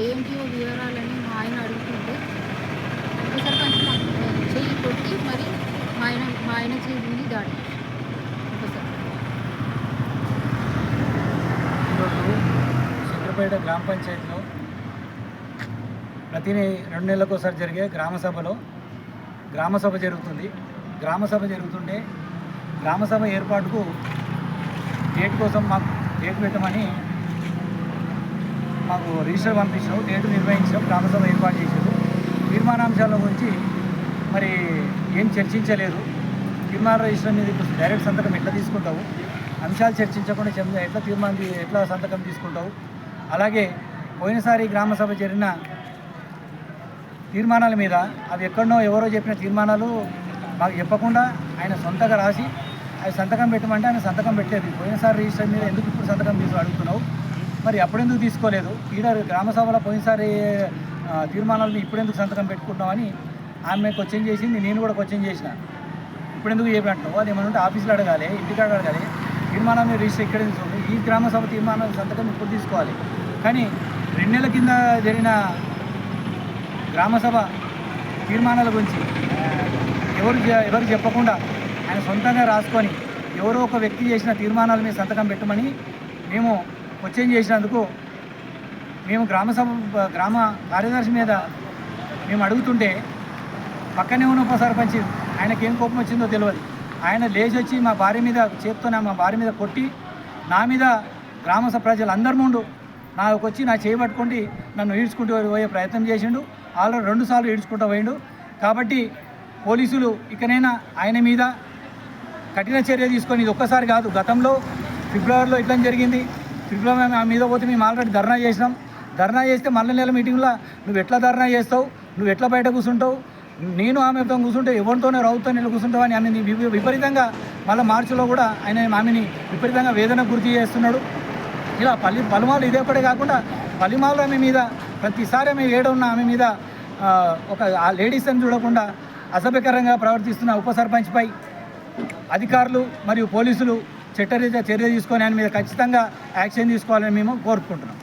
ఏంటివో వివరాలని మా ఆయన అడుగుతుంటే ఉప సర్పంచ్ చెయ్యి కొట్టి మరి మా ఆయన చేతిని దాడి ఉప సర్పంచ్. ఈరోజు సిద్దిపేట గ్రామ పంచాయతీలో ప్రతి 2 నెలలకు ఒకసారి జరిగే గ్రామసభ జరుగుతుంది. గ్రామసభ జరుగుతుంటే గ్రామసభ ఏర్పాటుకు డేట్ కోసం మాకు డేట్ పెట్టమని మాకు రిజిస్టర్ పంపించారు. డేటు నిర్వహించాం. గ్రామసభ ఏర్పాటు చేశారు. తీర్మానాంశాల గురించి మరి ఏం చర్చించలేదు. తీర్మాన రిజిస్టర్ మీద డైరెక్ట్ సంతకం ఎట్లా తీసుకుంటావు, అంశాలు చర్చించకుండా ఎట్లా సంతకం తీసుకుంటావు. అలాగే పోయినసారి గ్రామసభ జరిగిన తీర్మానాల మీద అవి ఎక్కడనో ఎవరో చెప్పిన తీర్మానాలు మాకు చెప్పకుండా ఆయన సొంతగా రాసి అవి సంతకం పెట్టమంటే ఆయన సంతకం పెట్టలేదు. పోయినసారి రిజిస్టర్ మీద ఎందుకు ఇప్పుడు సంతకం అడుగుతున్నావు, మరి అప్పుడెందుకు తీసుకోలేదు, ఈడ గ్రామసభలో పోయినసారి తీర్మానాలను ఇప్పుడెందుకు సంతకం పెట్టుకుంటామని ఆమె క్వశ్చన్ చేసింది. నేను కూడా క్వశ్చన్ చేసిన, ఇప్పుడెందుకు చెప్పినట్టు అది ఏమంటే ఆఫీసులో అడగాలి, ఇంటికాడ అడగాలి, తీర్మానం రిజిస్టర్ ఇక్కడ తీసుకోండి, ఈ గ్రామసభ తీర్మానం సంతకం ఇప్పుడు తీసుకోవాలి. కానీ 2 నెలల కింద జరిగిన గ్రామసభ తీర్మానాల గురించి ఎవరు చెప్పకుండా ఆయన సొంతంగా రాసుకొని ఎవరో ఒక వ్యక్తి చేసిన తీర్మానాల మీద సంతకం పెట్టమని మేము క్వశ్చన్ చేసినందుకు మేము గ్రామ కార్యదర్శి మీద మేము అడుగుతుంటే పక్కనే ఉన్న ఉప సర్పంచ్ ఆయనకేం కోపం వచ్చిందో తెలియదు. ఆయన లేచి వచ్చి మా భార్య మీద కొట్టి నా మీద గ్రామ ప్రజలందరి ముందు నాకు వచ్చి నా చేయబట్టుకుంటే నన్ను ఈడ్చుకుంటూ పోయే ప్రయత్నం చేసిండు. ఆల్రెడీ 2 సార్లు ఈడ్చుకుంటూ పోయిండు. కాబట్టి పోలీసులు ఇకనైనా ఆయన మీద కఠిన చర్య తీసుకొని, ఇది ఒక్కసారి కాదు, గతంలో ఫిబ్రవరిలో ఇట్లా జరిగింది. ఫిబ్రవరి ఆ మీద పోతే మేము ఆల్రెడీ ధర్నా చేస్తే మళ్ళీ నెల మీటింగ్లో నువ్వు ఎట్లా ధర్నా చేస్తావు, నువ్వు ఎట్లా బయట కూర్చుంటావు, నేను ఆమెతో కూర్చుంటే ఎవరితోనే రౌతో నేను కూర్చుంటావు అని ఆమెని విపరీతంగా మళ్ళీ మార్చిలో కూడా ఆయన ఆమెని విపరీతంగా వేదనకు గుర్తు చేస్తున్నాడు. ఇలా పలుమార్లు ఇదేపడే కాకుండా పలుమార్లు ఆమె మీద ప్రతిసారి ఆమె ఉన్న ఆమె మీద ఒక ఆ లేడీస్ అని చూడకుండా అసభ్యకరంగా ప్రవర్తిస్తున్న ఉప సర్పంచ్పై అధికారులు మరియు పోలీసులు చట్టరీత్యా చర్య తీసుకొని ఆయన మీద ఖచ్చితంగా యాక్షన్ తీసుకోవాలని మేము కోరుకుంటున్నాం.